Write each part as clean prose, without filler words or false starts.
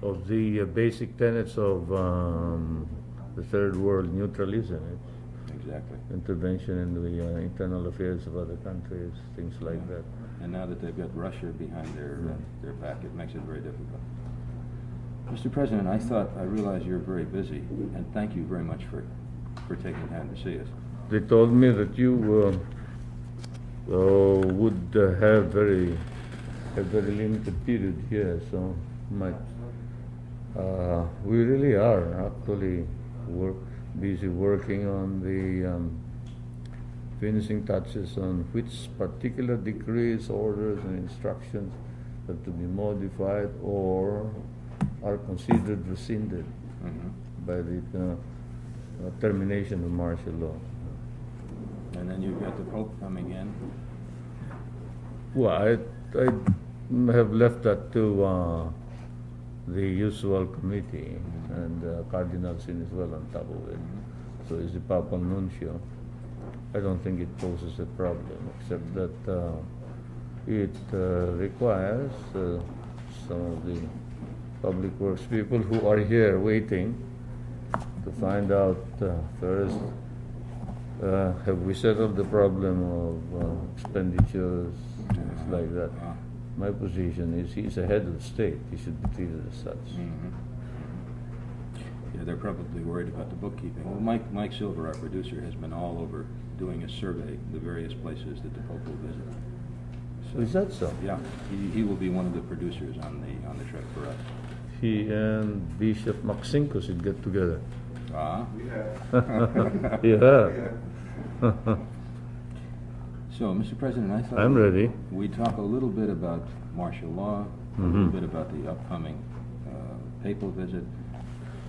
of the basic tenets of the third world neutralism. Exactly. Intervention in the internal affairs of other countries, things like that. And now that they've got Russia behind their back, it makes it very difficult. Mr. President, I realize you're very busy, and thank you very much for taking time to see us. They told me that you would have very limited period here, so we really are actually busy working on the finishing touches on which particular decrees, orders, and instructions have to be modified or are considered rescinded by the termination of martial law. And then you've got the Pope coming in. Well, I have left that to the usual committee, and Cardinal Sin is well on top of it. So is the Papal Nuncio. I don't think it poses a problem, except that it requires some of the public works people who are here waiting to find out first, have we settled the problem of expenditures, things like that. My position is he's a head of the state. He should be treated as such. Yeah, they're probably worried about the bookkeeping. Well, Mike Silver, our producer, has been all over doing a survey of the various places that the Pope will visit. So is that so? Yeah, he will be one of the producers on the trip for us. He and Bishop Maxinko should get together. Yeah. So, Mr. President, I thought I'm ready. We'd talk a little bit about martial law, a little bit about the upcoming papal visit.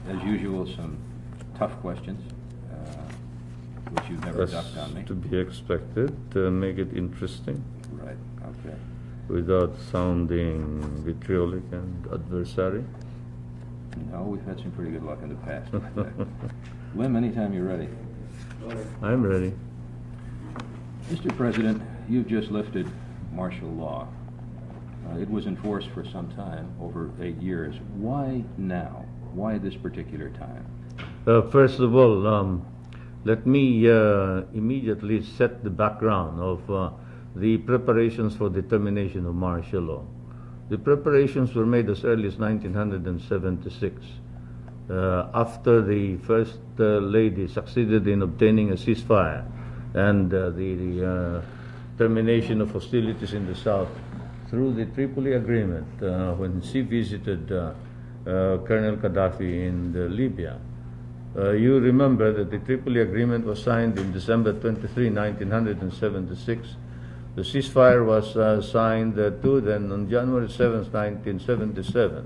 As usual, some tough questions, which you've never ducked on me. To be expected, to make it interesting. Right, okay. Without sounding vitriolic and adversary. No, we've had some pretty good luck in the past. Lim, anytime you're ready. I'm ready. Mr. President, you've just lifted martial law. It was enforced for some time, over 8 years. Why now? Why this particular time? First of all, let me immediately set the background of the preparations for the termination of martial law. The preparations were made as early as 1976, after the First Lady succeeded in obtaining a ceasefire and the termination of hostilities in the south through the Tripoli Agreement when she visited Colonel Gaddafi in Libya. You remember that the Tripoli Agreement was signed in December 23, 1976. The ceasefire was signed too then on January 7, 1977.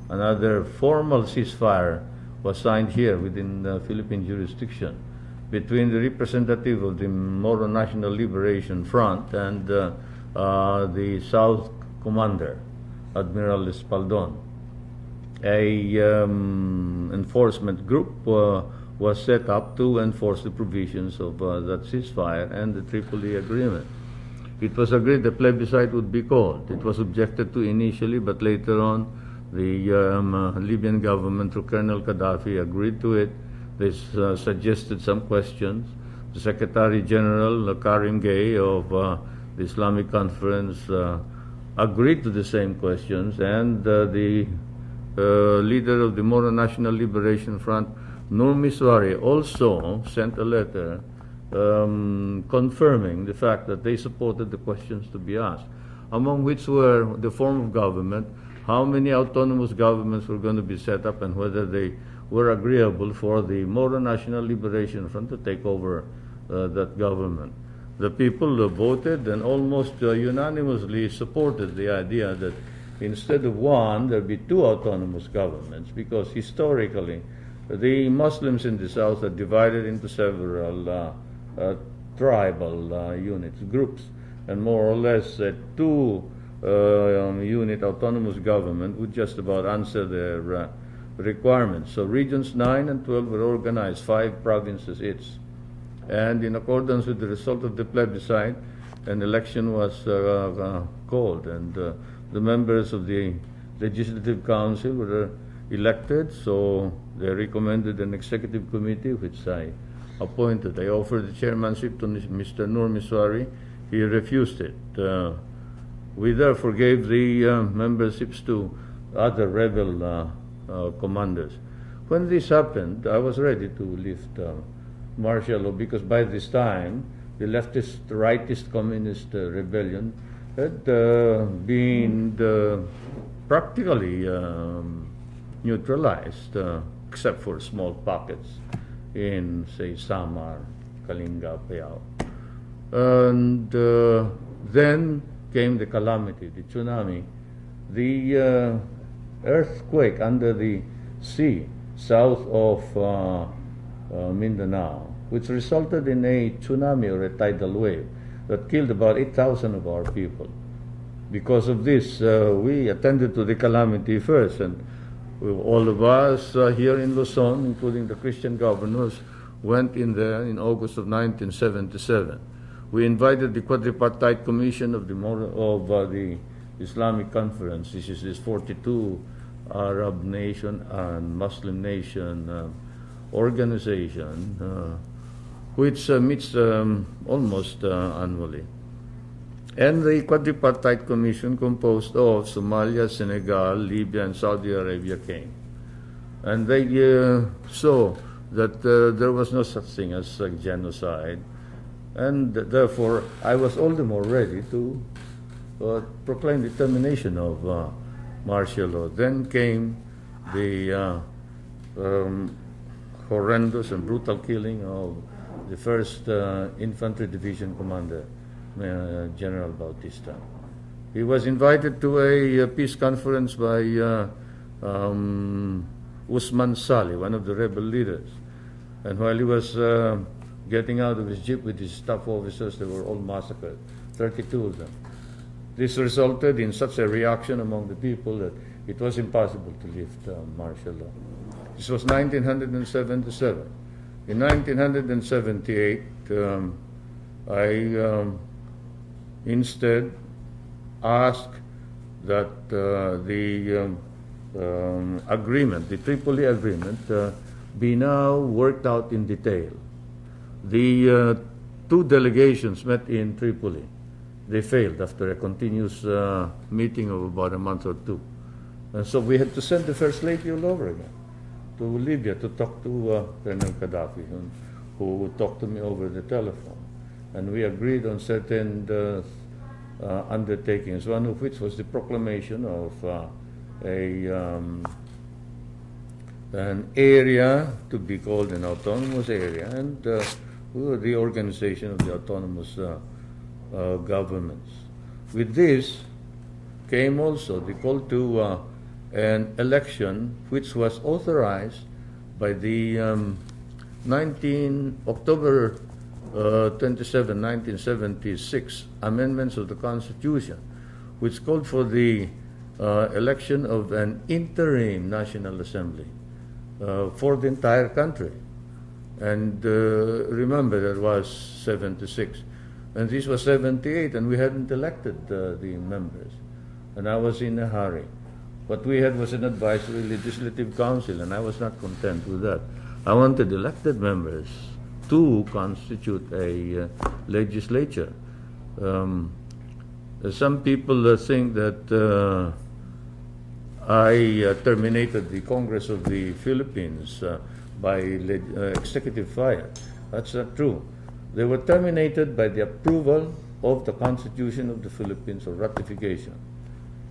Another formal ceasefire was signed here within Philippine jurisdiction between the representative of the Moro National Liberation Front and the South Commander, Admiral Espaldon. A enforcement group was set up to enforce the provisions of that ceasefire and the Tripoli Agreement. It was agreed the plebiscite would be called. It was objected to initially, but later on the Libyan government through Colonel Gaddafi agreed to it. They suggested some questions. The Secretary General, Karim Gay of the Islamic Conference, agreed to the same questions, and the leader of the Moro National Liberation Front, Nur Miswari, also sent a letter confirming the fact that they supported the questions to be asked, among which were the form of government, how many autonomous governments were going to be set up, and whether they were agreeable for the Moro National Liberation Front to take over that government. The people voted and almost unanimously supported the idea that instead of one, there be two autonomous governments, because historically the Muslims in the south are divided into several tribal units, groups, and more or less a two-unit autonomous government would just about answer their requirements. So regions 9 and 12 were organized, 5 provinces each. And in accordance with the result of the plebiscite, an election was called, and the members of the Legislative Council were elected, so they recommended an executive committee, which I appointed. I offered the chairmanship to Mr. Nur Miswari. He refused it. We therefore gave the memberships to other rebel commanders. When this happened, I was ready to lift martial law, because by this time the leftist, rightist communist rebellion had been practically neutralized, except for small pockets in, say, Samar, Kalinga, Payao. And then came the calamity, the tsunami, the earthquake under the sea south of Mindanao, which resulted in a tsunami or a tidal wave that killed about 8,000 of our people. Because of this, we attended to the calamity first, and all of us here in Luzon, including the Christian governors, went in there in August of 1977. We invited the Quadripartite Commission of the Islamic Conference. This is this 42 Arab nation and Muslim nation organization, which meets almost annually. And the Quadripartite Commission, composed of Somalia, Senegal, Libya, and Saudi Arabia, came. And they saw that there was no such thing as genocide, and therefore I was all the more ready to proclaim the termination of martial law. Then came the horrendous and brutal killing of the 1st Infantry Division Commander, General Bautista. He was invited to a peace conference by Usman Saleh, one of the rebel leaders. And while he was getting out of his jeep with his staff officers, they were all massacred, 32 of them. This resulted in such a reaction among the people that it was impossible to lift martial law. This was 1977. In 1978, I instead asked that the agreement, the Tripoli agreement, be now worked out in detail. The 2 delegations met in Tripoli. They failed after a continuous meeting of about a month or 2. And so we had to send the First Lady all over again to Libya to talk to Ferdinand Gaddafi, who talked to me over the telephone. And we agreed on certain undertakings, one of which was the proclamation of an area to be called an autonomous area, and the organization of the autonomous governments. With this came also the call to an election which was authorized by the October 27, 1976 amendments of the Constitution, which called for the election of an interim National Assembly for the entire country. And remember, that was 76. And this was 78, and we hadn't elected the members. And I was in a hurry. What we had was an advisory legislative council, and I was not content with that. I wanted elected members to constitute a legislature. Some people think that I terminated the Congress of the Philippines by executive fire. That's not true. They were terminated by the approval of the Constitution of the Philippines, or ratification,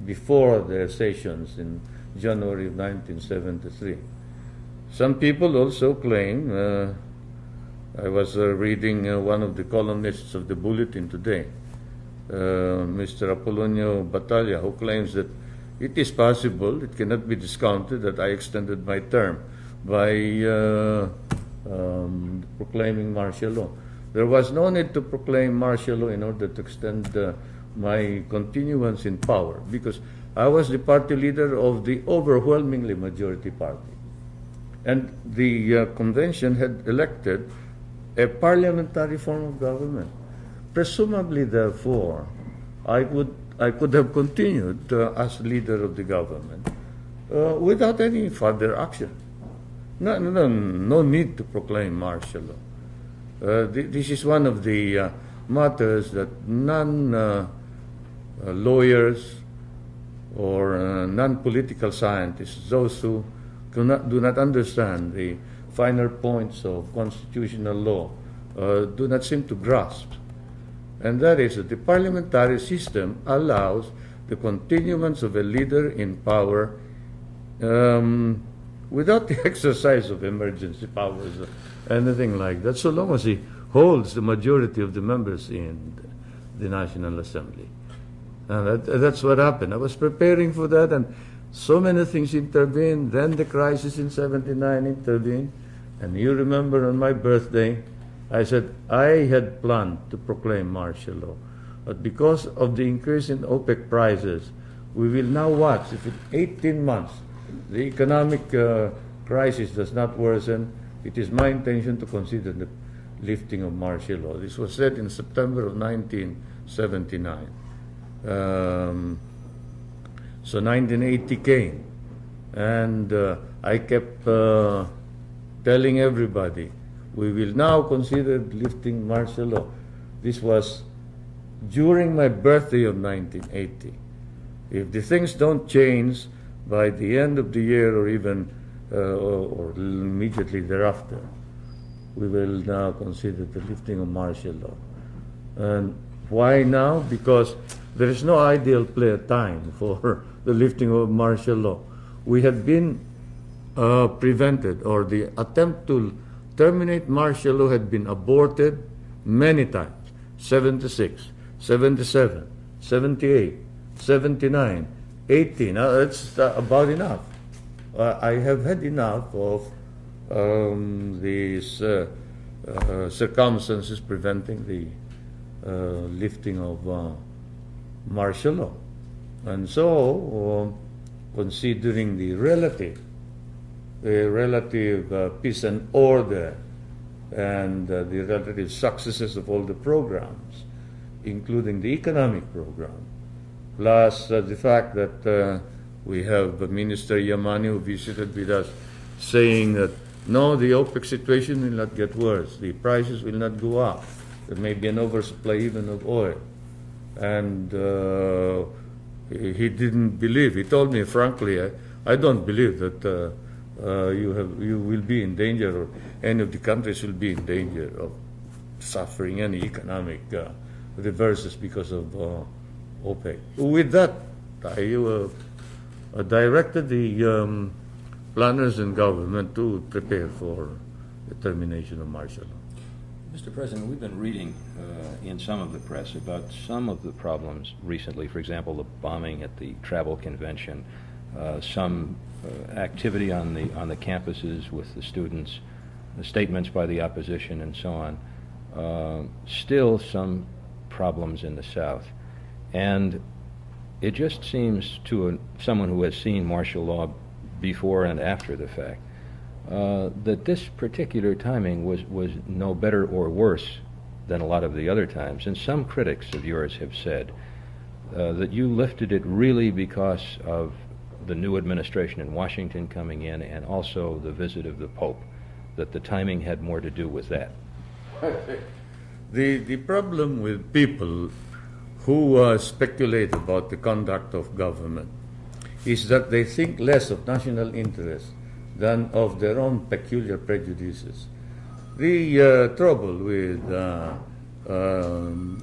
before their sessions in January of 1973. Some people also claim, I was reading one of the columnists of the Bulletin today, Mr. Apolonio Batalla, who claims that it is possible, it cannot be discounted, that I extended my term by proclaiming martial law. There was no need to proclaim martial law in order to extend my continuance in power, because I was the party leader of the overwhelmingly majority party. And the convention had elected a parliamentary form of government, presumably, therefore, I could have continued as leader of the government without any further action. No need to proclaim martial law. This is one of the matters that non-lawyers or non-political scientists, those who do not understand the finer points of constitutional law, do not seem to grasp. And that is that the parliamentary system allows the continuance of a leader in power without the exercise of emergency powers or anything like that, so long as he holds the majority of the members in the National Assembly. And that's what happened. I was preparing for that, and so many things intervened. Then the crisis in '79 intervened. And you remember on my birthday, I said I had planned to proclaim martial law. But because of the increase in OPEC prices, we will now watch. If in 18 months the economic crisis does not worsen, it is my intention to consider the lifting of martial law. This was said in September of 1979. So 1980 came, and I kept telling everybody, we will now consider lifting martial law. This was during my birthday of 1980. If the things don't change by the end of the year or even or immediately thereafter, we will now consider the lifting of martial law. And why now? Because there is no ideal time for the lifting of martial law. We had been prevented, or the attempt to terminate martial law had been aborted many times. 76, 77, 78, 79, 18. It's about enough. I have had enough of these circumstances preventing the lifting of martial law. And so, considering the relative peace and order and the relative successes of all the programs, including the economic program, plus the fact that we have Minister Yamani who visited with us saying that no, the OPEC situation will not get worse, the prices will not go up, there may be an oversupply even of oil. And he didn't believe. He told me frankly, I don't believe that you will be in danger, or any of the countries will be in danger of suffering any economic reverses because of OPEC. With that, I directed the planners in government to prepare for the termination of martial law. Mr. President, we've been reading in some of the press about some of the problems recently. For example, the bombing at the travel convention, some activity on the campuses with the students, the statements by the opposition, and so on. Still some problems in the South. And it just seems to someone who has seen martial law before and after the fact that this particular timing was no better or worse than a lot of the other times. And some critics of yours have said that you lifted it really because of the new administration in Washington coming in and also the visit of the Pope, that the timing had more to do with that. The problem with people who speculate about the conduct of government is that they think less of national interest than of their own peculiar prejudices. The trouble with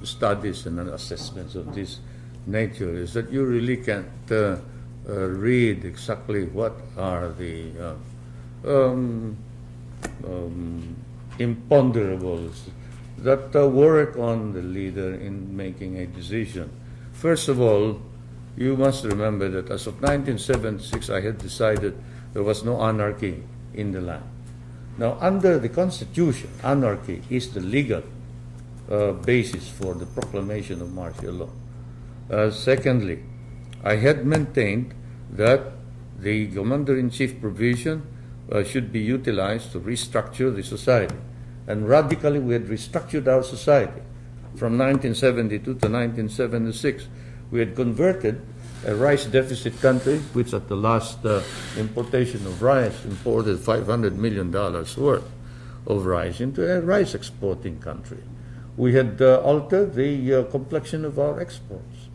studies and assessments of this nature is that you really can't read exactly what are the imponderables that work on the leader in making a decision. First of all, you must remember that as of 1976, I had decided there was no anarchy in the land. Now, under the Constitution, anarchy is the legal basis for the proclamation of martial law. Secondly, I had maintained that the Commander-in-Chief provision should be utilized to restructure the society. And radically, we had restructured our society from 1972 to 1976, we had converted a rice deficit country, which at the last importation of rice imported $500 million worth of rice, into a rice exporting country. We had altered the complexion of our exports.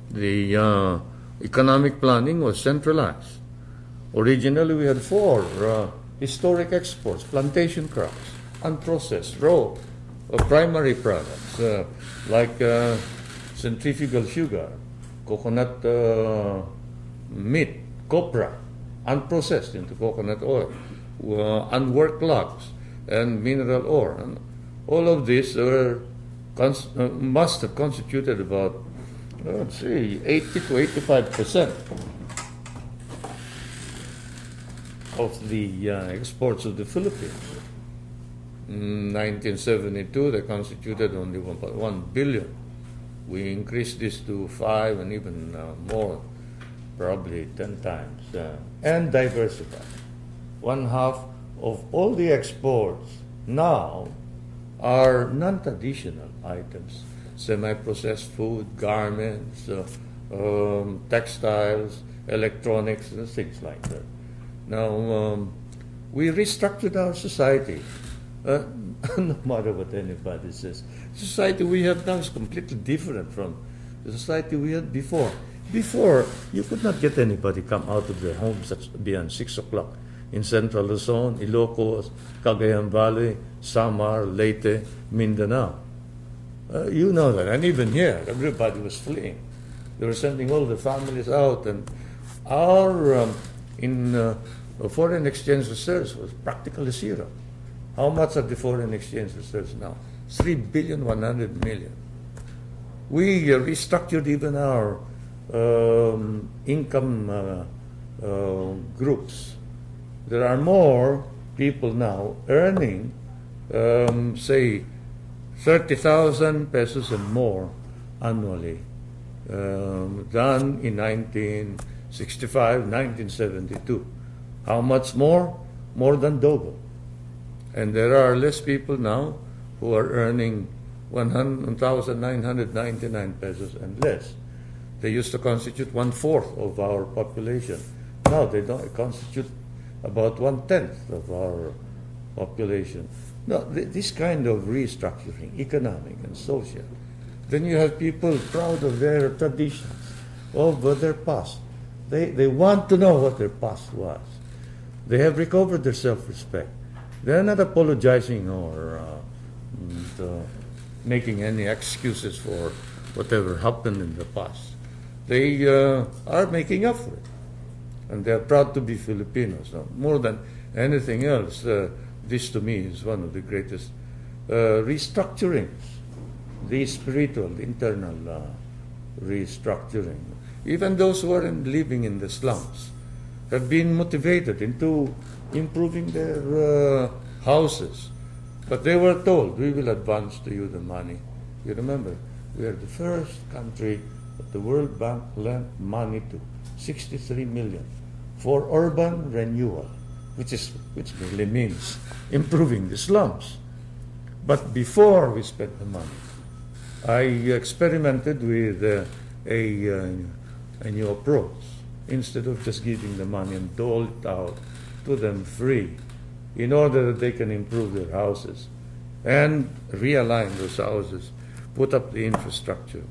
The economic planning was centralized. Originally, we had 4 historic exports: plantation crops, unprocessed, raw, primary products like centrifugal sugar, coconut meat, copra, unprocessed into coconut oil, unworked logs, and mineral ore. And all of these must have constituted about, let's see, 80 to 85% of the exports of the Philippines. In 1972, they constituted only 1 billion. We increased this to 5 and even more, probably 10 times, and diversified. 1/2 of all the exports now are non-traditional items: semi-processed food, garments, textiles, electronics, and things like that. Now, we restructured our society. No matter what anybody says, the society we have now is completely different from the society we had before. Before, you could not get anybody come out of their homes beyond 6 o'clock in Central Luzon, Ilocos, Cagayan Valley, Samar, Leyte, Mindanao. You know that. And even here, everybody was fleeing. They were sending all the families out, and our foreign exchange reserves was practically zero. How much are the foreign exchange reserves now? 3,100,000,000. We restructured even our income groups. There are more people now earning, say, 30,000 pesos and more annually than in 1965, 1972. How much more? More than double. And there are less people now who are earning 1,999 pesos and less. They used to constitute 1/4 of our population. Now they don't constitute about 1/10 of our population. Now, this kind of restructuring, economic and social. Then you have people proud of their traditions, of their past. They want to know what their past was. They have recovered their self-respect. They're not apologizing or making any excuses for whatever happened in the past. They are making up for it. And they're proud to be Filipinos. Now, more than anything else, this to me is one of the greatest restructurings, the spiritual, the internal restructuring. Even those who are living in the slums have been motivated into improving their houses. But they were told, we will advance to you the money. You remember, we are the first country that the World Bank lent money to, 63 million, for urban renewal, which really means improving the slums. But before we spent the money, I experimented with a new approach. Instead of just giving the money and dole it out to them free, in order that they can improve their houses and realign those houses, put up the infrastructure.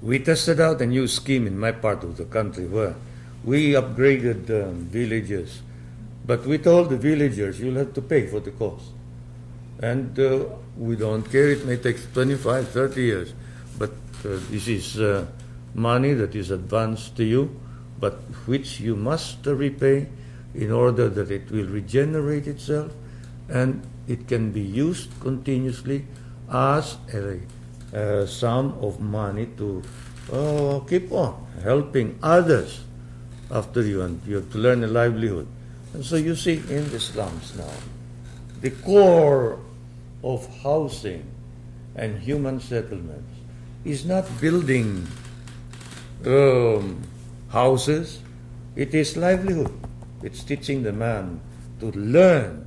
We tested out a new scheme in my part of the country where we upgraded villages, but we told the villagers, you'll have to pay for the cost. And we don't care, it may take 25, 30 years, but this is money that is advanced to you, but which you must repay in order that it will regenerate itself and it can be used continuously as a sum of money to keep on helping others after you, and you have to learn a livelihood. And so you see in the slums now, the core of housing and human settlements is not building houses, it is livelihood. It's teaching the man to learn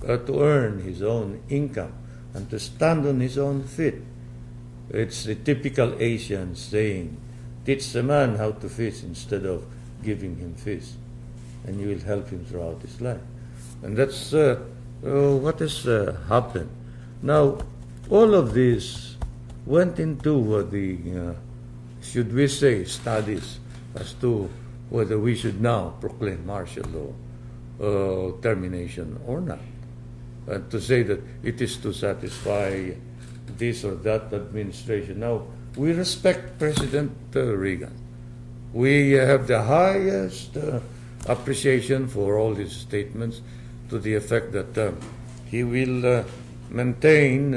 to earn his own income and to stand on his own feet. It's the typical Asian saying, teach the man how to fish instead of giving him fish, and you will help him throughout his life. And that's what has happened. Now, all of this went into the, should we say, studies as to whether we should now proclaim martial law termination or not. And to say that it is to satisfy this or that administration. Now, we respect President Reagan. We have the highest appreciation for all his statements to the effect that he will maintain.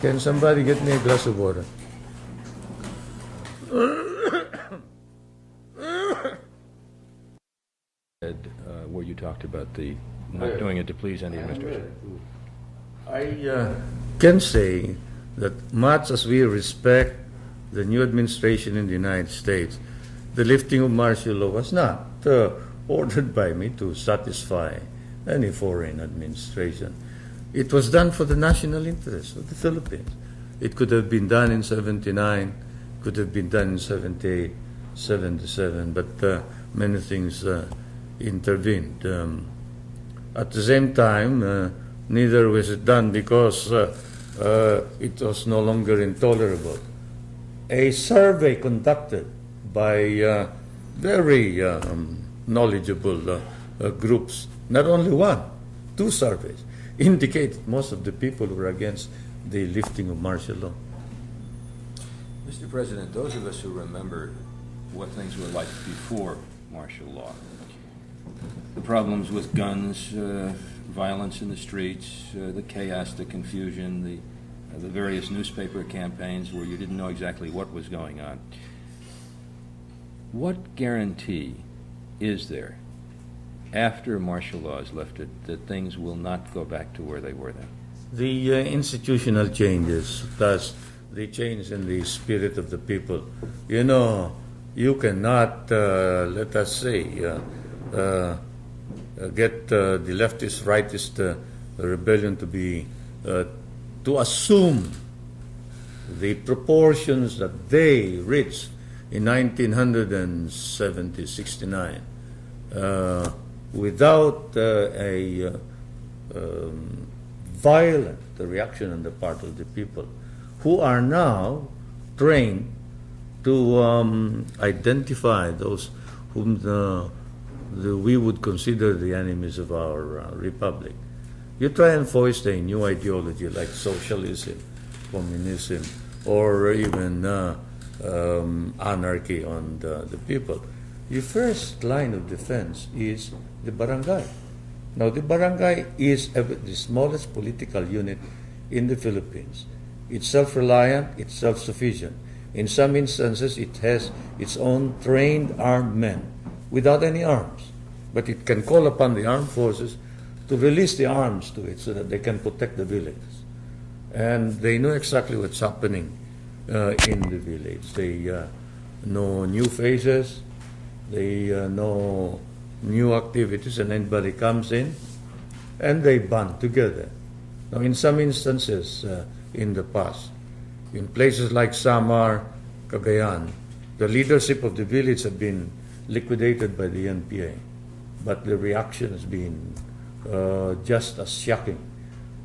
Can somebody get me a glass of water? Where you talked about the not doing it to please any administration. I can say that much as we respect the new administration in the United States, the lifting of martial law was not ordered by me to satisfy any foreign administration. It was done for the national interest of the Philippines. It could have been done in 79, could have been done in 78, 77, but many things intervened. At the same time, neither was it done because it was no longer intolerable. A survey conducted by very knowledgeable groups, not only one, two surveys, indicated most of the people were against the lifting of martial law. Mr. President, those of us who remember what things were like before martial law, the problems with guns, violence in the streets, the chaos, the confusion, the various newspaper campaigns where you didn't know exactly what was going on. What guarantee is there after martial law is lifted that things will not go back to where they were then? The institutional changes, plus the change in the spirit of the people. You know, you cannot, let us say, get the leftist, rightist rebellion to be, to assume the proportions that they reached in 1970, 69, without a violent reaction on the part of the people, who are now trained to identify those whom we would consider the enemies of our republic. You try and foist a new ideology like socialism, communism, or even anarchy on the people. Your first line of defense is the barangay. Now, the barangay is the smallest political unit in the Philippines. It's self-reliant, it's self-sufficient. In some instances, it has its own trained armed men without any arms. But it can call upon the armed forces to release the arms to it so that they can protect the villages. And they know exactly what's happening in the village. They know new faces, they know new activities, and anybody comes in, and they band together. Now, in some instances in the past, in places like Samar, Cagayan, the leadership of the village have been liquidated by the NPA, but the reaction has been just as shocking,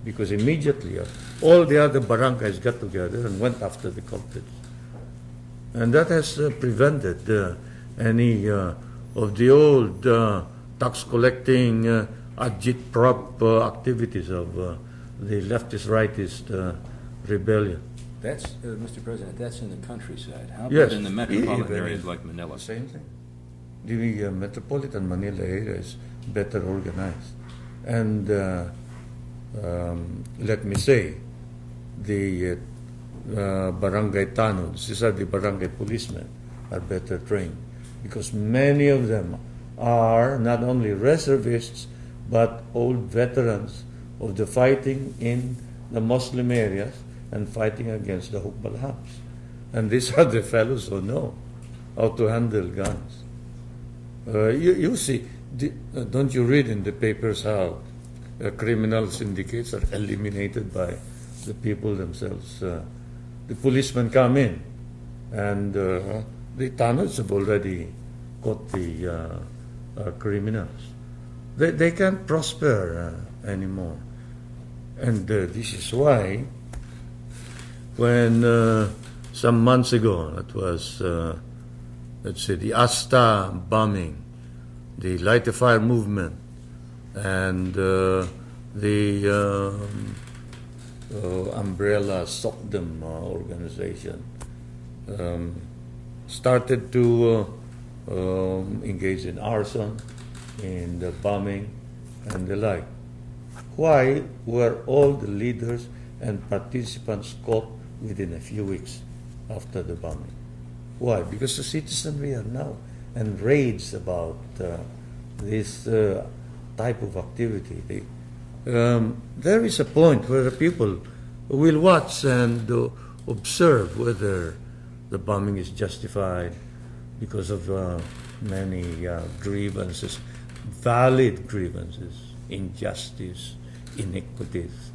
because immediately all the other barangays got together and went after the culprits. And that has prevented any of the old tax collecting, agit-prop activities of the leftist, rightist rebellion. That's, Mr. President, that's in the countryside. How Yes, about in the metropolitan even areas like Manila? Same thing. The metropolitan Manila area is better organized. And let me say, the barangay tanods, these are the barangay policemen, are better trained, because many of them are not only reservists, but old veterans of the fighting in the Muslim areas and fighting against the Hukbalhams. And these are the fellows who know how to handle guns. You see, Don't you read in the papers how criminal syndicates are eliminated by the people themselves? The policemen come in, and the tunnels have already caught the criminals. They can't prosper anymore. And this is why, when some months ago, it was, let's say, the Asta bombing, the Light the Fire movement, and the Umbrella Sokdom organization started to engage in arson, in the bombing, and the like. Why were all the leaders and participants caught within a few weeks after the bombing? Why? Because the citizenry are now enraged about this type of activity. There is a point where the people will watch and observe whether the bombing is justified because of many grievances, valid grievances, injustice, iniquities,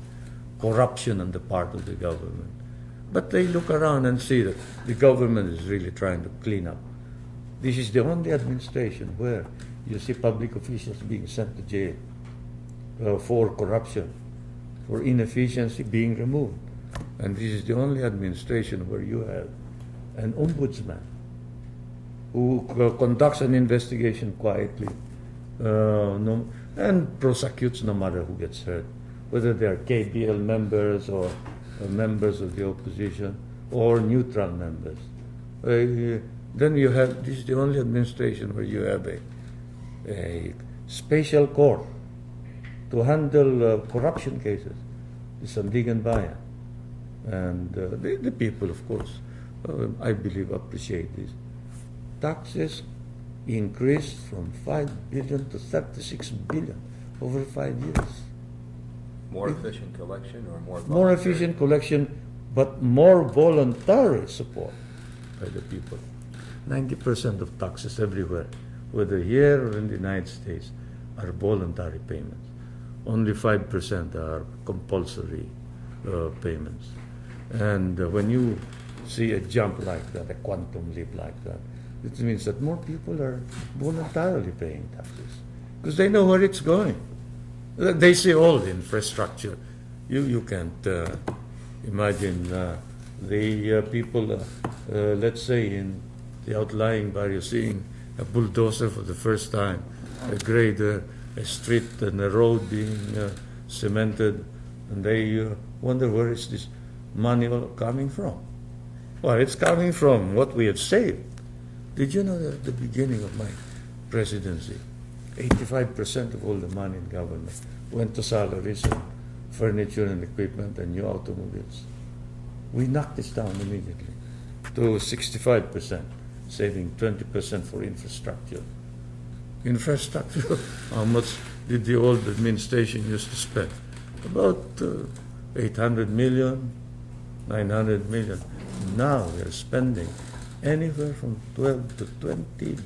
corruption on the part of the government. But they look around and see that the government is really trying to clean up. This is the only administration where you see public officials being sent to jail for corruption, for inefficiency being removed. And this is the only administration where you have an ombudsman who conducts an investigation quietly and prosecutes no matter who gets hurt, whether they are KBL members or members of the opposition or neutral members. Then you have, this is the only administration where you have a special court to handle corruption cases, the Sandigan Bayan. And the people, of course, I believe, appreciate this. Taxes increased from 5 billion to 36 billion over 5 years. More efficient collection or more voluntary? More efficient collection, but more voluntary support by the people. 90% of taxes everywhere, whether here or in the United States, are voluntary payments. Only 5% are compulsory payments. And when you see a jump like that, a quantum leap like that, it means that more people are voluntarily paying taxes because they know where it's going. They see all the infrastructure. You can't imagine the people, let's say in the outlying barrio, seeing a bulldozer for the first time, a grader, a street and a road being cemented, and they wonder where is this money all coming from? Well, it's coming from what we have saved. Did you know that at the beginning of my presidency, 85% of all the money in government went to salaries and furniture and equipment and new automobiles? We knocked this down immediately to 65%, saving 20% for infrastructure. Infrastructure, how much did the old administration used to spend? About 800 million, 900 million. Now we are spending anywhere from 12 to 20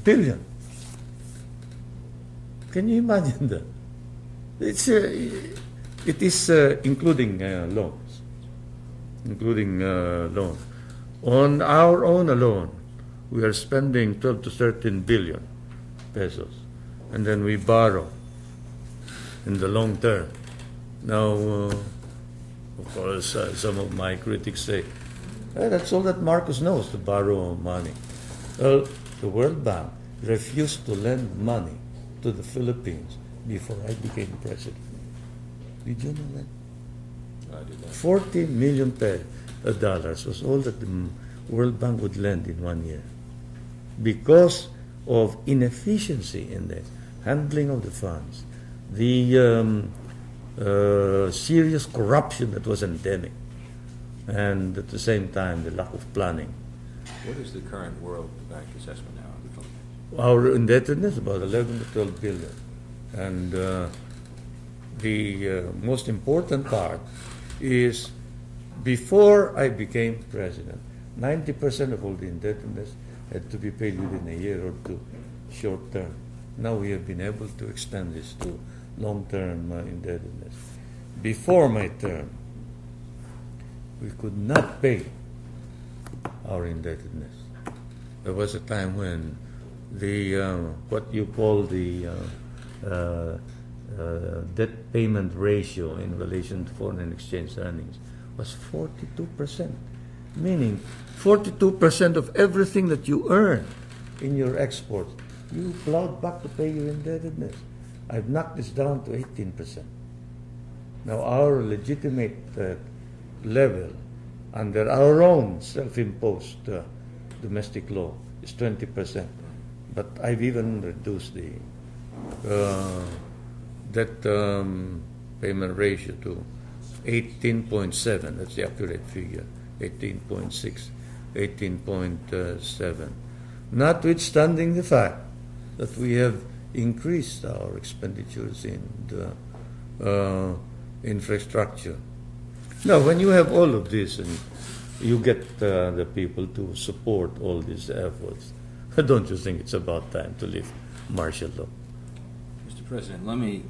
billion. Can you imagine that? It is including loans. Including loans. On our own alone, we are spending 12 to 13 billion pesos. And then we borrow in the long term. Now, of course, some of my critics say, that's all that Marcos knows, to borrow money. Well, the World Bank refused to lend money to the Philippines before I became president. Did you know that? I did not. $40 million dollars was all that the World Bank would lend in 1 year because of inefficiency in the handling of the funds, the serious corruption that was endemic, and at the same time the lack of planning. What is the current World Bank assessment now of the Philippines? Our indebtedness about 11 to 12 billion, and the most important part is before I became president, 90% of all the indebtedness had to be paid within a year or two, short term. Now we have been able to extend this to long-term indebtedness. Before my term, we could not pay our indebtedness. There was a time when the what you call the debt payment ratio in relation to foreign exchange earnings was 42%, meaning 42% of everything that you earn in your exports, you plowed back to pay your indebtedness. I've knocked this down to 18%. Now our legitimate level under our own self-imposed domestic law is 20%. But I've even reduced the debt payment ratio to 18.7. That's the accurate figure. 18.6, 18.7. Notwithstanding the fact that we have increased our expenditures in the infrastructure. Now, when you have all of this and you get the people to support all these efforts, don't you think it's about time to lift martial law? Mr. President, let me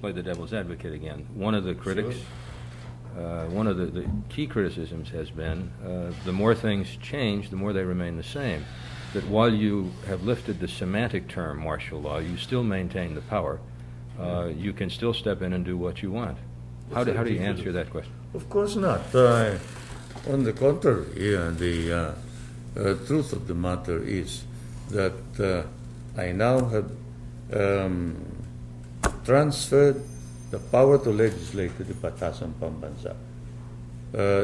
play the devil's advocate again. One of the critics, one of the key criticisms has been the more things change, the more they remain the same. That while you have lifted the semantic term martial law, you still maintain the power. You can still step in and do what you want. How do you answer that question? Of course not. On the contrary, the truth of the matter is that I now have transferred the power to legislate to the Batasan Pambansa.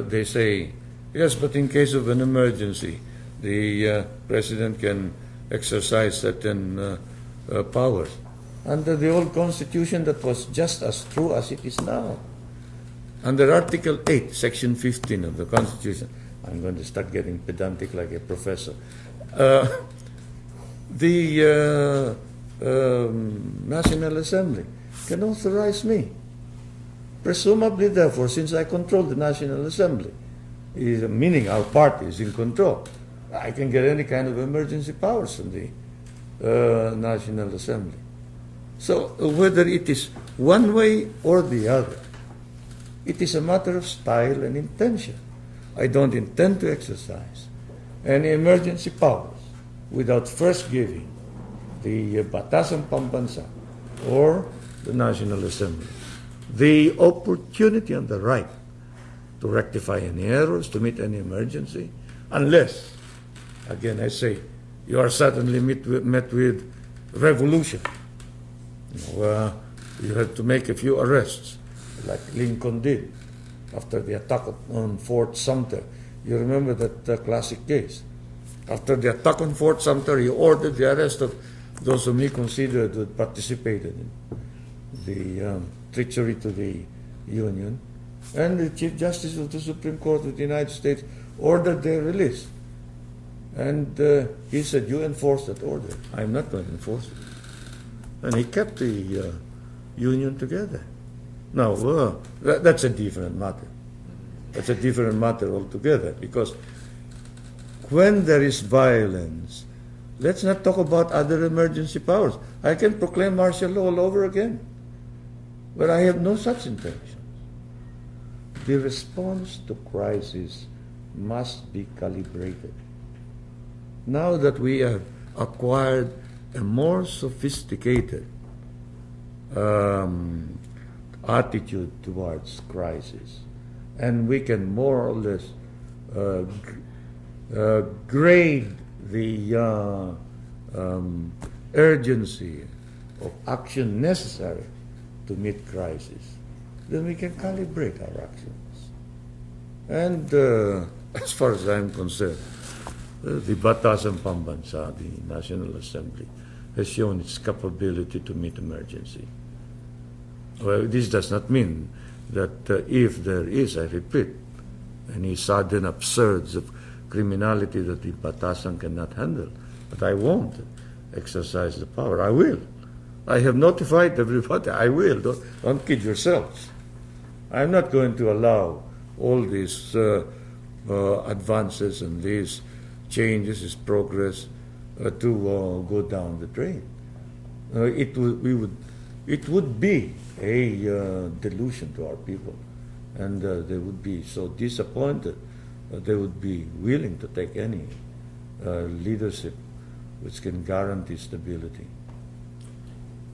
They say, yes, but in case of an emergency, the President can exercise certain powers. Under the old Constitution, that was just as true as it is now. Under Article 8, Section 15 of the Constitution, I'm going to start getting pedantic like a professor. The National Assembly can authorize me. Presumably, therefore, since I control the National Assembly, meaning our party is in control, I can get any kind of emergency powers from the National Assembly. So whether it is one way or the other, it is a matter of style and intention. I don't intend to exercise any emergency powers without first giving the Batasan Pambansa or the National Assembly the opportunity and the right to rectify any errors, to meet any emergency, unless, again I say, you are suddenly met with revolution. You have to make a few arrests, like Lincoln did after the attack on Fort Sumter. You remember that classic case. After the attack on Fort Sumter, he ordered the arrest of those whom he considered had participated in the treachery to the Union. And the Chief Justice of the Supreme Court of the United States ordered their release. And he said, you enforce that order. I'm not going to enforce it. And he kept the Union together. Now, that's a different matter. That's a different matter altogether, because when there is violence, let's not talk about other emergency powers. I can proclaim martial law all over again, but I have no such intentions. The response to crisis must be calibrated. Now that we have acquired a more sophisticated attitude towards crisis, and we can more or less grade the urgency of action necessary to meet crisis, then we can calibrate our actions. And as far as I'm concerned, the Batasan Pambansa, the National Assembly, has shown its capability to meet emergency. Well, this does not mean that if there is, I repeat, any sudden upsurge of criminality that the Batasan cannot handle, but I won't exercise the power. I will. I have notified everybody. I will. Don't kid yourselves. I'm not going to allow all these advances and these changes, this progress, to go down the drain. it would be a delusion to our people, and they would be so disappointed that they would be willing to take any leadership which can guarantee stability.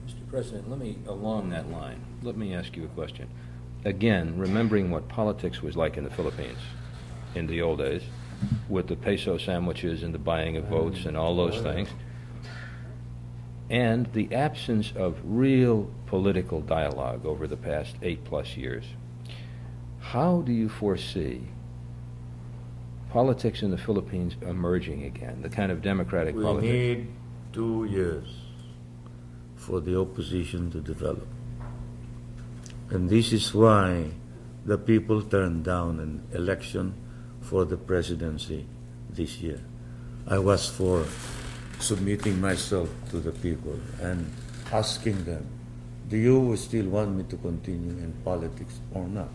Mr. President, along that line, let me ask you a question. Again, remembering what politics was like in the Philippines in the old days, with the peso sandwiches and the buying of votes and all those things, and the absence of real political dialogue over the past 8+ years, how do you foresee politics in the Philippines emerging again, the kind of democratic politics? We need 2 years for the opposition to develop. And this is why the people turned down an election for the presidency this year. I was for submitting myself to the people and asking them, do you still want me to continue in politics or not?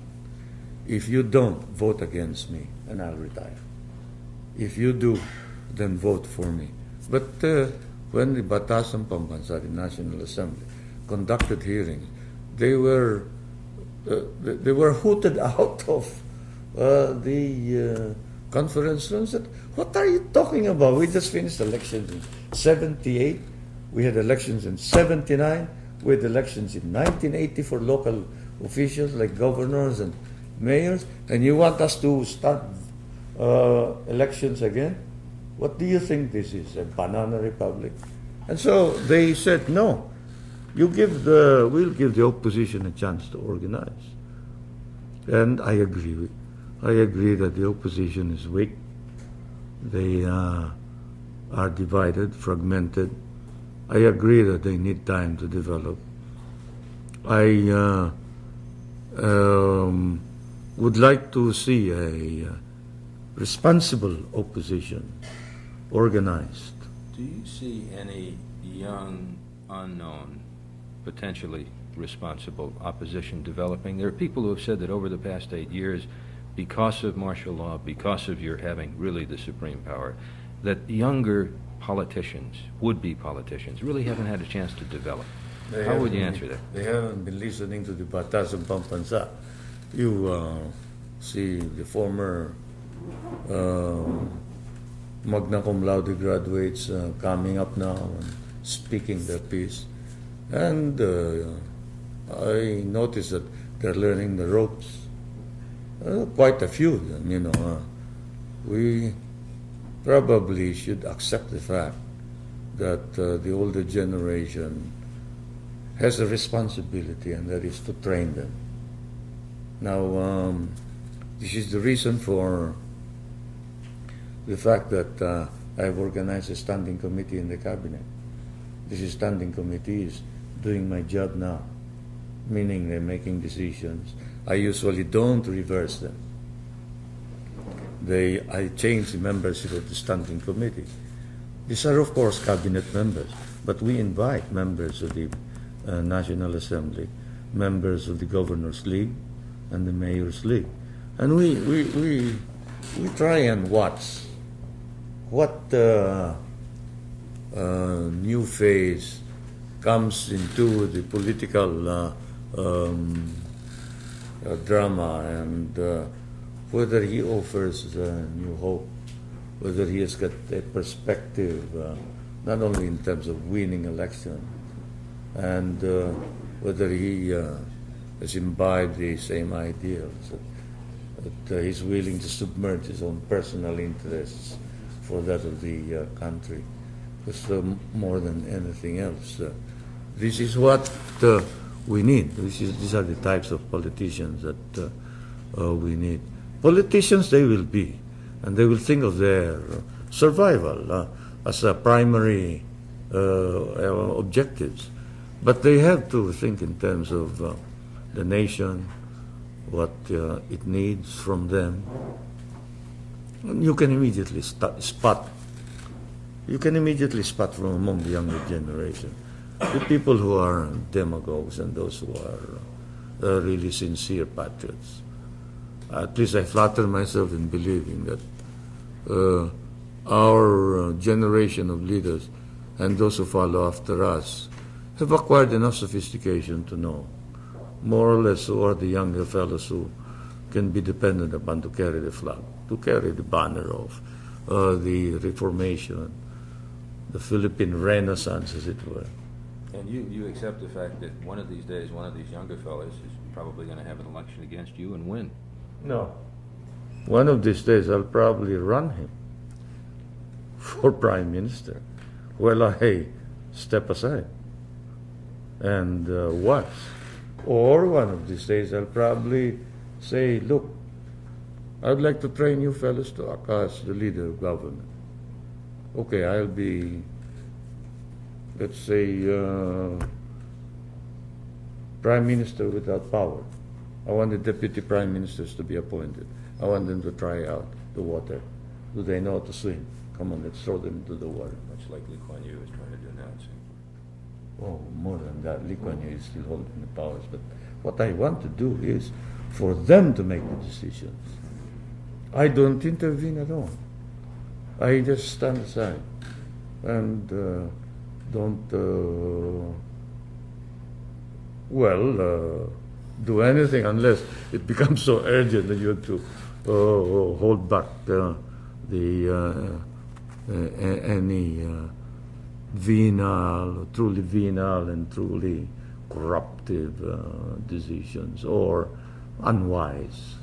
If you don't, vote against me and I'll retire. If you do, then vote for me. But when the Batasang Pambansa, the National Assembly, conducted hearings, they were hooted out of the conference room. Said, what are you talking about? We just finished elections in 78. We had elections in 79. We had elections in 1980 for local officials like governors and mayors. And you want us to start elections again? What do you think this is, a banana republic? And so they said, no, we'll give the opposition a chance to organize. And I agree. I agree that the opposition is weak. They are divided, fragmented. I agree that they need time to develop. I would like to see a responsible opposition organized. Do you see any young, unknown, potentially responsible opposition developing? There are people who have said that over the past 8 years, because of martial law, because of your having really the supreme power, that younger politicians, would-be politicians, really haven't had a chance to develop. How would you answer that? They haven't been listening to the Batasang Pambansa. You see the former magna cum laude graduates coming up now and speaking their piece. And I noticed that they're learning the ropes. Quite a few of them, you know. We probably should accept the fact that the older generation has a responsibility, and that is to train them. Now, this is the reason for the fact that I've organized a standing committee in the cabinet. This standing committee is doing my job now, meaning they're making decisions. I usually don't reverse them. I change the membership of the standing committee. These are, of course, cabinet members, but we invite members of the National Assembly, members of the Governors League and the Mayor's League. And we try and watch what new phase comes into the political drama, and whether he offers new hope, whether he has got a perspective, not only in terms of winning elections, and whether he has imbibed the same ideals, that he's willing to submerge his own personal interests for that of the country. Because more than anything else, this is what we need. These are the types of politicians that we need. Politicians, they will be, and they will think of their survival as a primary objectives. But they have to think in terms of the nation, what it needs from them. And you can immediately spot. You can immediately spot from among the younger generation the people who are demagogues and those who are really sincere patriots. At least I flatter myself in believing that our generation of leaders and those who follow after us have acquired enough sophistication to know more or less who are the younger fellows who can be depended upon to carry the flag, to carry the banner of the Reformation, the Philippine Renaissance, as it were. And you accept the fact that one of these days, one of these younger fellows is probably going to have an election against you and win. No. One of these days, I'll probably run him for Prime Minister. Well, I step aside and watch. Or one of these days, I'll probably say, look, I'd like to train you fellows to act as the leader of government. Okay, I'll be, let's say, Prime Minister without power. I want the deputy prime ministers to be appointed. I want them to try out the water. Do they know how to swim? Come on, let's throw them into the water. Much like Lee Kuan Yew is trying to do now, it seems. Oh, more than that, Lee Kuan Yew is still holding the powers. But what I want to do is for them to make the decisions. I don't intervene at all. I just stand aside and don't, do anything unless it becomes so urgent that you have to hold back any venal, truly venal and truly corruptive decisions or unwise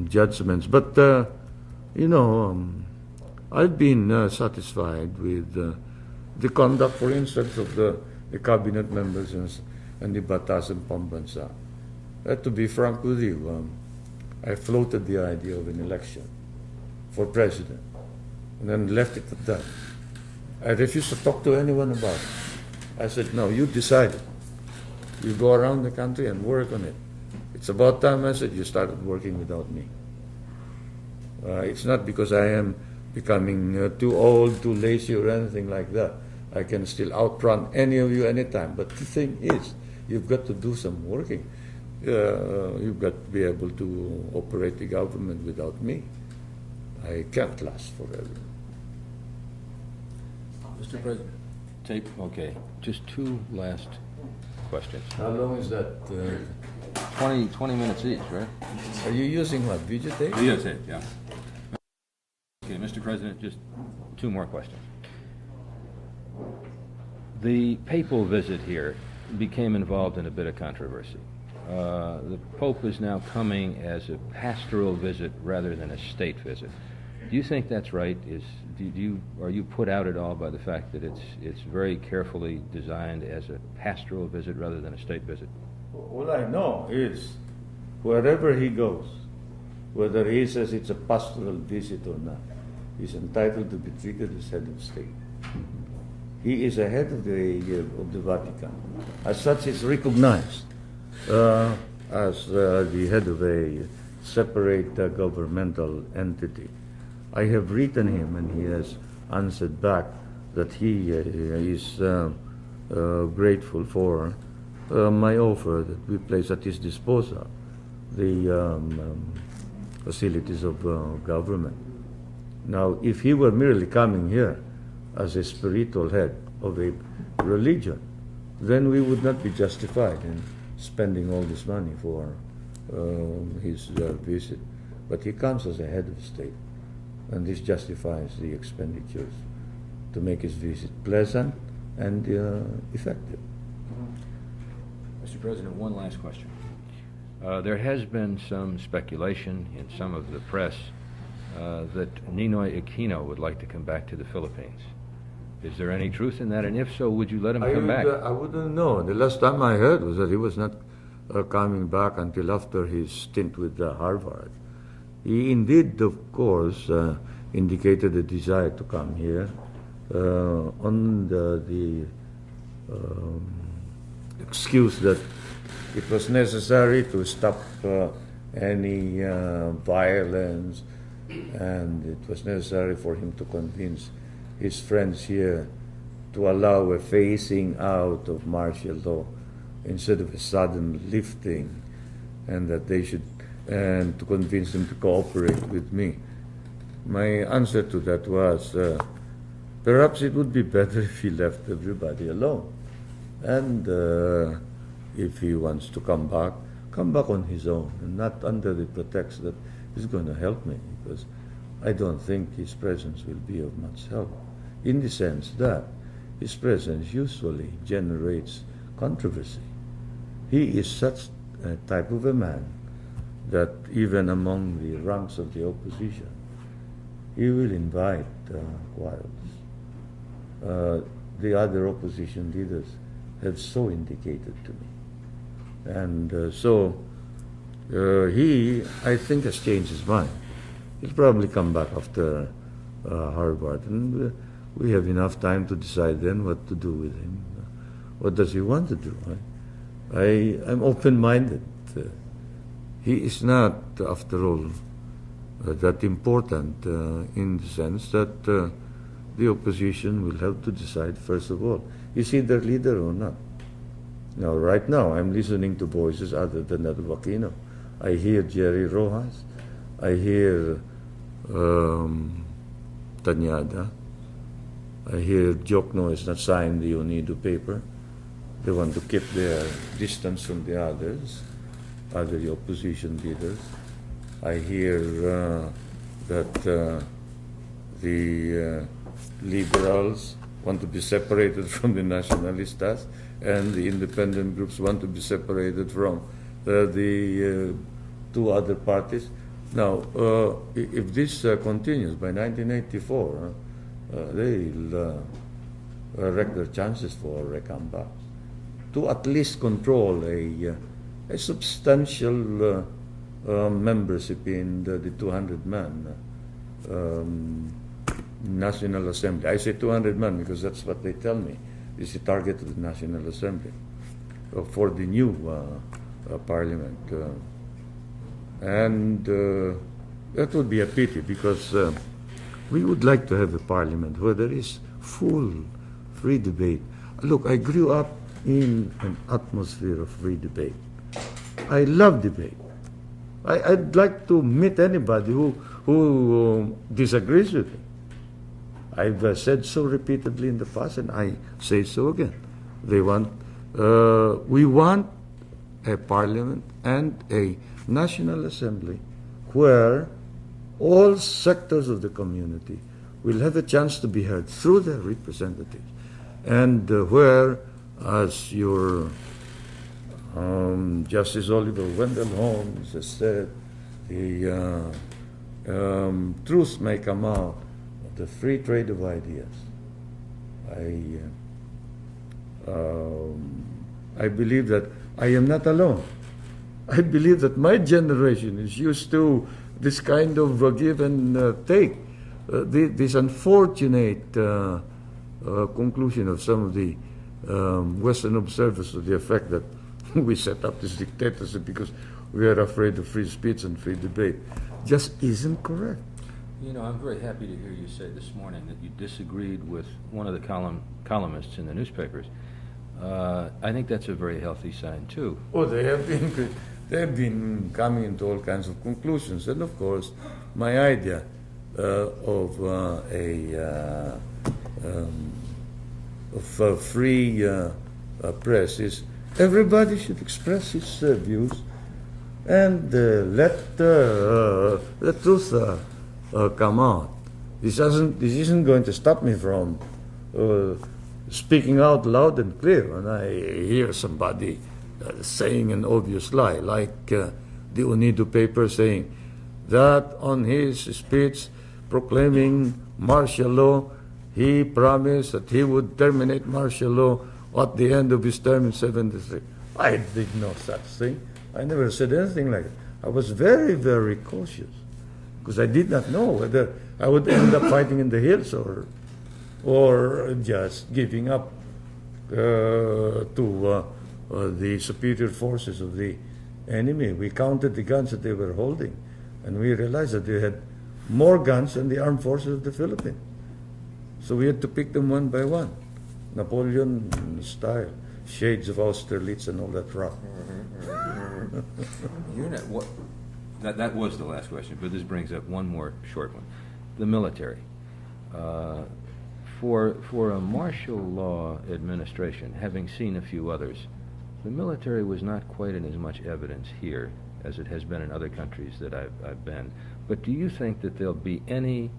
judgments. But, I've been satisfied with the conduct, for instance, of the cabinet members and the Batas and Pambansa. To be frank with you, I floated the idea of an election for president and then left it at that. I refused to talk to anyone about it. I said, no, you decide it. You go around the country and work on it. It's about time, I said, you started working without me. It's not because I am becoming too old, too lazy, or anything like that. I can still outrun any of you anytime. But the thing is, you've got to do some working. You've got to be able to operate the government without me. I can't last forever. Mr. President, tape, okay. Just two last questions. How long is that? 20 minutes each, right? Are you using what, videotape? Videotape, yeah. Okay, Mr. President, just two more questions. The papal visit here became involved in a bit of controversy. The Pope is now coming as a pastoral visit rather than a state visit. Do you think that's right? Are you put out at all by the fact that it's very carefully designed as a pastoral visit rather than a state visit? All I know is wherever he goes, whether he says it's a pastoral visit or not, he's entitled to be treated as head of state. He is a head of the Vatican. As such, he's recognized as the head of a separate governmental entity. I have written him, and he has answered back that he is grateful for my offer that we place at his disposal the facilities of government. Now, if he were merely coming here as a spiritual head of a religion, then we would not be justified in spending all this money for his visit. But he comes as a head of state, and this justifies the expenditures to make his visit pleasant and effective. Mr. President, one last question. There has been some speculation in some of the press that Ninoy Aquino would like to come back to the Philippines. Is there any truth in that? And if so, would you let him come back? I wouldn't know. The last time I heard was that he was not coming back until after his stint with Harvard. He indeed, of course, indicated a desire to come here on the excuse that it was necessary to stop any violence, and it was necessary for him to convince his friends here to allow a phasing out of martial law instead of a sudden lifting, and that they should, and to convince them to cooperate with me. My answer to that was, perhaps it would be better if he left everybody alone. And if he wants to come back on his own, and not under the pretext that he's going to help me, because I don't think his presence will be of much help, in the sense that his presence usually generates controversy. He is such a type of a man that even among the ranks of the opposition, he will invite quarrels. The other opposition leaders have so indicated to me. And so he, I think, has changed his mind. He'll probably come back after Harvard, and we have enough time to decide then what to do with him. What does he want to do? I'm open-minded. He is not, after all, that important in the sense that the opposition will have to decide, first of all, is he their leader or not? Now, right now, I'm listening to voices other than that of Aquino. I hear Jerry Rojas. I hear Tanyada. I hear Jokno has not signed the UNIDO paper. They want to keep their distance from the others, other opposition leaders. I hear that the liberals want to be separated from the nacionalistas, and the independent groups want to be separated from the two other parties. Now, if this continues, by 1984, they'll wreck their chances for a comeback. To at least control a substantial membership in the 200-man National Assembly. I say 200 men because that's what they tell me is the target of the National Assembly for the new parliament. And that would be a pity, because we would like to have a parliament where there is full, free debate. Look, I grew up in an atmosphere of free debate. I love debate. I'd like to meet anybody who disagrees with me. I've said so repeatedly in the past, and I say so again. We want a parliament and a National Assembly where all sectors of the community will have a chance to be heard through their representatives, and where, as your Justice Oliver Wendell Holmes has said, the truth may come out of the free trade of ideas. I believe that I am not alone. I believe that my generation is used to this kind of give and take. This unfortunate conclusion of some of the Western observers to the effect that we set up this dictatorship because we are afraid of free speech and free debate just isn't correct. You know, I'm very happy to hear you say this morning that you disagreed with one of the columnists in the newspapers. I think that's a very healthy sign, too. Oh, they have been coming into all kinds of conclusions. And, of course, my idea of a free press is everybody should express his views and let the truth come out. This isn't going to stop me from speaking out loud and clear when I hear somebody saying an obvious lie, like the UNIDO paper saying that on his speech proclaiming martial law, he promised that he would terminate martial law at the end of his term in 73. I did no such thing. I never said anything like it. I was very, very cautious because I did not know whether I would end up fighting in the hills or just giving up to the superior forces of the enemy. We counted the guns that they were holding, and we realized that they had more guns than the armed forces of the Philippines. So we had to pick them one by one, Napoleon style, shades of Austerlitz and all that rock. That was the last question, but this brings up one more short one. The military. For a martial law administration, having seen a few others, the military was not quite in as much evidence here as it has been in other countries that I've been. But do you think that there'll be any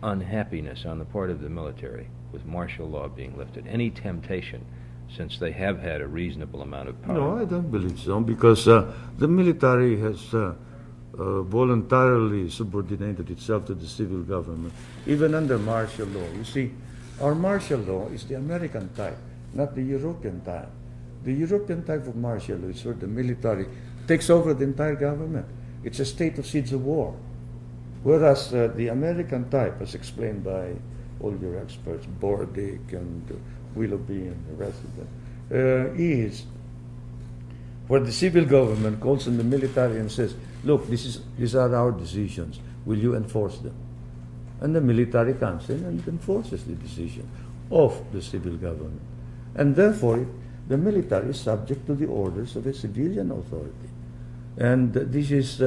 unhappiness on the part of the military with martial law being lifted? Any temptation, since they have had a reasonable amount of power? No, I don't believe so, because the military has voluntarily subordinated itself to the civil government, even under martial law. You see, our martial law is the American type, not the European type. The European type of martial law is where the military takes over the entire government. It's a state of siege of war. Whereas the American type, as explained by all your experts, Bordick and Willoughby and the rest of them, is where the civil government calls on the military and says, look, these are our decisions. Will you enforce them? And the military comes in and enforces the decision of the civil government. And therefore, the military is subject to the orders of a civilian authority. And this is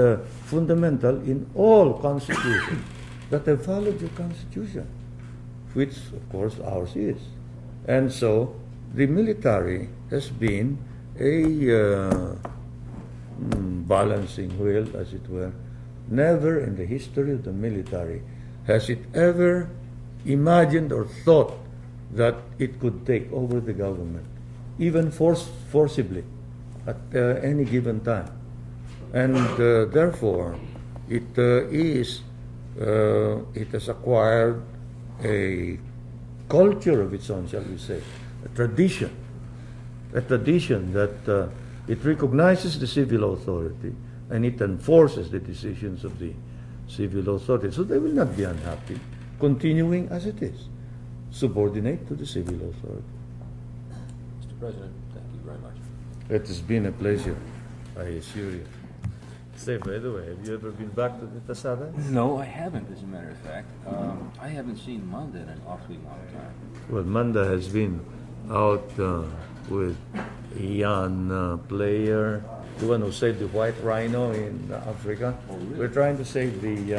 fundamental in all constitutions that have followed your constitution, which, of course, ours is. And so the military has been a balancing wheel, as it were. Never in the history of the military has it ever imagined or thought that it could take over the government, even forcibly, at any given time. And therefore, it has acquired a culture of its own, shall we say, a tradition that it recognizes the civil authority and it enforces the decisions of the civil authority. So they will not be unhappy, continuing as it is, subordinate to the civil authority. Mr. President, thank you very much. It has been a pleasure, I assure you. Say, by the way, have you ever been back to the Tasada? No, I haven't, as a matter of fact. I haven't seen Manda in an awfully long time. Well, Manda has been out with a young player, the one who saved the white rhino in Africa. Oh, really? We're trying to save the